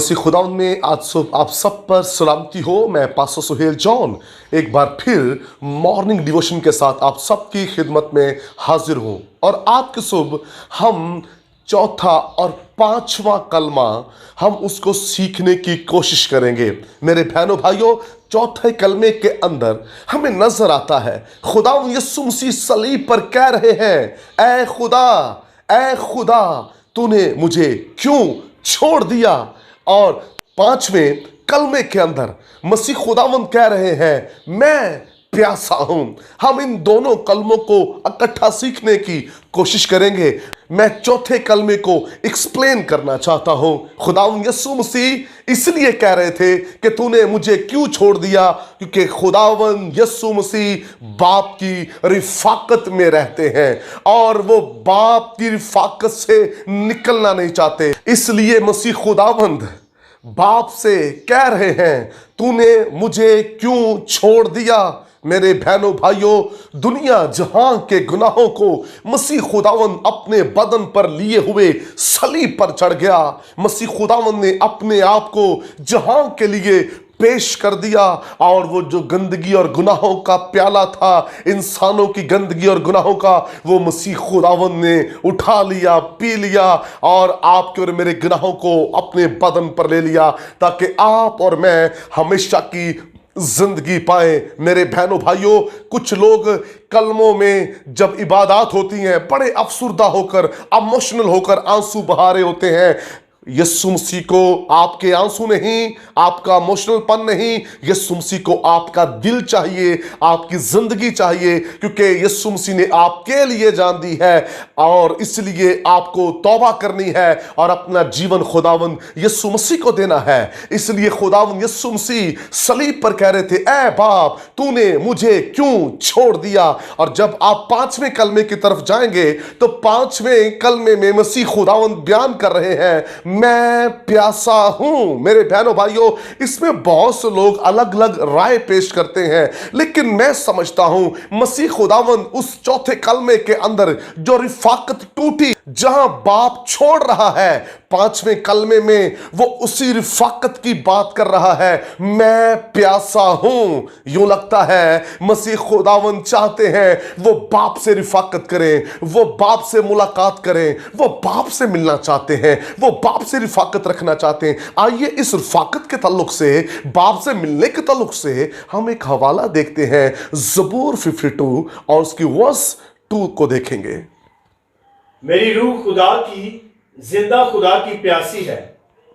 मसीह खुदावंद में आज सुबह आप सब पर सलामती हो। मैं पास्टर सुहेल जॉन एक बार फिर मॉर्निंग डिवोशन के साथ आप सबकी खिदमत में हाजिर हूँ और आज की सुबह हम चौथा और पांचवा कलमा हम उसको सीखने की कोशिश करेंगे। मेरे बहनों भाइयों, चौथे कलमे के अंदर हमें नजर आता है खुदावंद यीशु मसीह सलीब पर कह रहे हैं, ऐ खुदा तूने मुझे क्यों छोड़ दिया। और पांचवें कलमे के अंदर मसीह खुदावंद कह रहे हैं, मैं प्यासा हूं। हम इन दोनों कलमों को इकट्ठा सीखने की कोशिश करेंगे। मैं चौथे कलमे को एक्सप्लेन करना चाहता हूं। खुदावंद यीशु मसीह इसलिए कह रहे थे कि तूने मुझे क्यों छोड़ दिया, क्योंकि खुदावंद यीशु मसीह बाप की रिफाकत में रहते हैं और वो बाप की रिफाकत से निकलना नहीं चाहते। इसलिए मसीह खुदावंद बाप से कह रहे हैं, तूने मुझे क्यों छोड़ दिया। मेरे बहनों भाइयों, दुनिया जहां के गुनाहों को मसीह खुदावंद अपने बदन पर लिए हुए सलीब पर चढ़ गया। मसीह खुदावंद ने अपने आप को जहां के लिए पेश कर दिया और वो जो गंदगी और गुनाहों का प्याला था, इंसानों की गंदगी और गुनाहों का, वो मसीह खुदावंद ने उठा लिया, पी लिया और आपके और मेरे गुनाहों को अपने बदन पर ले लिया ताकि आप और मैं हमेशा की जिंदगी पाए। मेरे बहनों भाइयों, कुछ लोग कलमों में जब इबादत होती हैं बड़े अफसुर्दा होकर, इमोशनल होकर आंसू बहा रहे होते हैं। यीशु मसीह को आपके आंसू नहीं, आपका इमोशनलपन नहीं, यीशु मसीह को आपका दिल चाहिए, आपकी जिंदगी चाहिए, क्योंकि यीशु मसीह ने आपके लिए जान दी है और इसलिए आपको तौबा करनी है और अपना जीवन खुदावंद यीशु मसीह को देना है। इसलिए खुदावंद यीशु मसीह सलीब पर कह रहे थे, ऐ बाप तूने मुझे क्यों छोड़ दिया। और जब आप पांचवें कलमे की तरफ जाएंगे तो पांचवें कलमे में मसीह खुदावंद बयान कर रहे हैं, मैं प्यासा हूं। मेरे बहनों भाइयों, इसमें बहुत से लोग अलग अलग राय पेश करते हैं, लेकिन मैं समझता हूं मसीह खुदावंद उस चौथे कलमे के अंदर जो रिफाकत टूटी, जहां बाप छोड़ रहा है, पांचवें कलमे में वो उसी रिफाकत की बात कर रहा है, मैं प्यासा हूं। यूं लगता है मसीह खुदावंद चाहते हैं वो बाप से रिफाकत करें, वो बाप से मुलाकात करें, वो बाप से मिलना चाहते हैं, वो बाप से रिफाकत रखना चाहते हैं। आइए इस रिफाकत के ताल्लुक से, बाप से मिलने के ताल्लुक से हम एक हवाला देखते हैं। ज़बूर 52 और उसकी वर्स 2 को देखेंगे। मेरी रूह खुदा की, जिंदा खुदा की प्यासी है,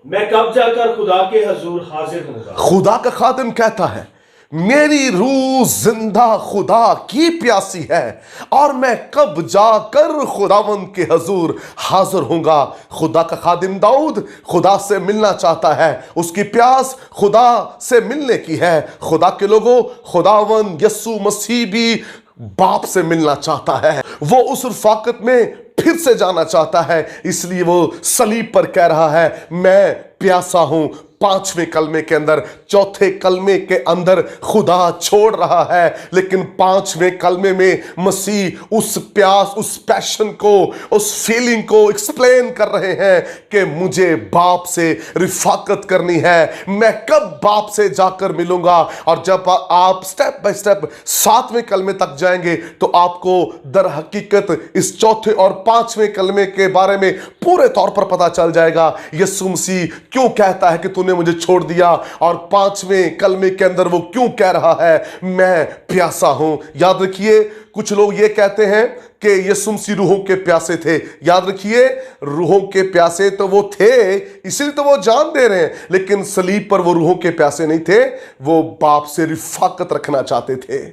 मैं कब जाकर खुदा के हजूर हाजिर होऊंगा। खुदा का खादिम कहता है, मेरी रूह जिंदा खुदा की प्यासी है और मैं कब जाकर खुदावंद के हजूर हाजिर होऊंगा। खुदा का खादिम दाऊद खुदा से मिलना चाहता है, उसकी प्यास खुदा से मिलने की है। खुदा के लोगों, खुदावंद यीशु मसीह भी बाप से मिलना चाहता है, वो उस रिफाकत में फिर से जाना चाहता है। इसलिए वो सलीब पर कह रहा है, मैं प्यासा हूं। पांचवें कलमे के अंदर, चौथे कलमे के अंदर खुदा छोड़ रहा है, लेकिन पांचवें कलमे में मसीह उस प्यास, उस पैशन को, उस फीलिंग को एक्सप्लेन कर रहे हैं कि मुझे बाप से रिफाकत करनी है, मैं कब बाप से जाकर मिलूंगा। और जब आप स्टेप बाय स्टेप सातवें कलमे तक जाएंगे तो आपको दर हकीकत इस चौथे और पांचवें कलमे के बारे में पूरे तौर पर पता चल जाएगा यीशु मसीह क्यों कहता है कि तूने मुझे छोड़ दिया, और पांचवें कलमे के अंदर वो क्यों कह रहा है, मैं प्यासा हूं। याद रखिए, कुछ लोग ये कहते हैं कि यीशु मसीह रूहों के प्यासे थे। याद रखिए, रूहों के प्यासे तो वो थे, इसलिए तो वो जान दे रहे हैं, लेकिन सलीब पर वो रूहों के प्यासे नहीं थे, वो बाप से रिफाकत रखना चाहते थे,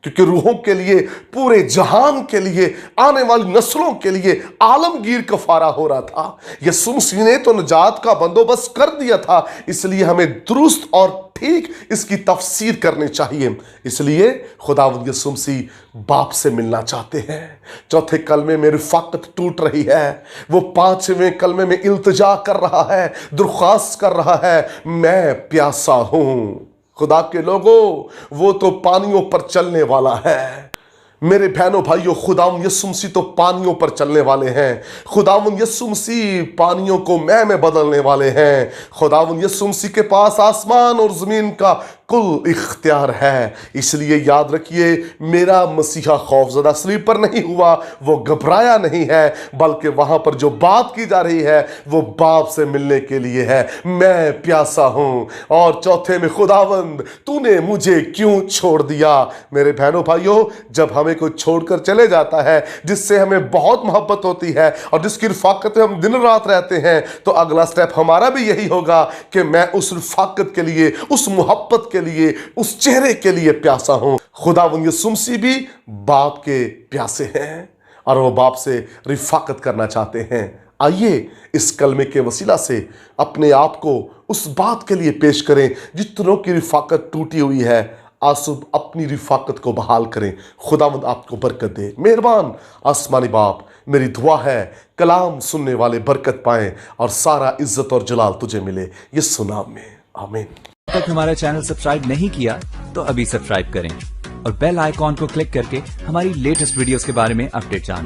क्योंकि रूहों के लिए, पूरे जहान के लिए, आने वाली नस्लों के लिए आलमगीर कफारा हो रहा था। यीशु मसीह ने तो निजात का बंदोबस्त कर दिया था, इसलिए हमें दुरुस्त और ठीक इसकी तफसीर करनी चाहिए। इसलिए खुदावंद यीशु मसीह बाप से मिलना चाहते हैं। चौथे कलमे में रिफाकत टूट रही है, वो पांचवें कलमे में इल्तिजा कर रहा है, दरख्वास्त कर रहा है, मैं प्यासा हूं। खुदा के लोगों, वो तो पानियों पर चलने वाला है। मेरे बहनों भाइयों, खुदावन यीशु मसीह तो पानियों पर चलने वाले हैं। खुदावन यीशु मसीह पानियों को मैं में बदलने वाले हैं। खुदावन यीशु मसीह के पास आसमान और जमीन का कुल इख्तियार है। इसलिए याद रखिए, मेरा मसीहा खौफजदा सलीब पर नहीं हुआ, वो घबराया नहीं है, बल्कि वहां पर जो बात की जा रही है वो बाप से मिलने के लिए है। मैं प्यासा हूं। और चौथे में, खुदावंद तूने मुझे क्यों छोड़ दिया। मेरे बहनों भाइयों, जब हमें कोई छोड़कर चले जाता है जिससे हमें बहुत मोहब्बत होती है और जिसकी रफाकत में हम दिन रात रहते हैं, तो अगला स्टेप हमारा भी यही होगा कि मैं उस रफाकत के लिए, उस मोहब्बत के लिए, उस चेहरे के लिए प्यासा हूं। खुदावंद यीशु मसीह भी बाप के प्यासे हैं और वो बाप से रिफाकत करना चाहते हैं। आइए इस कलमे के वसीला से अपने आप को उस बात के लिए पेश करें जितनों की रिफाकत टूटी हुई है। आसुब अपनी रिफाकत को बहाल करें। खुदावंद आपको बरकत दे। मेहरबान आसमानी बाप, मेरी दुआ है कलाम सुनने वाले बरकत पाएं और सारा इज्जत और जलाल तुझे मिले, यीशु नाम में, आमीन। तक हमारा चैनल सब्सक्राइब नहीं किया तो अभी सब्सक्राइब करें और बेल आइकॉन को क्लिक करके हमारी लेटेस्ट वीडियोस के बारे में अपडेट जानें।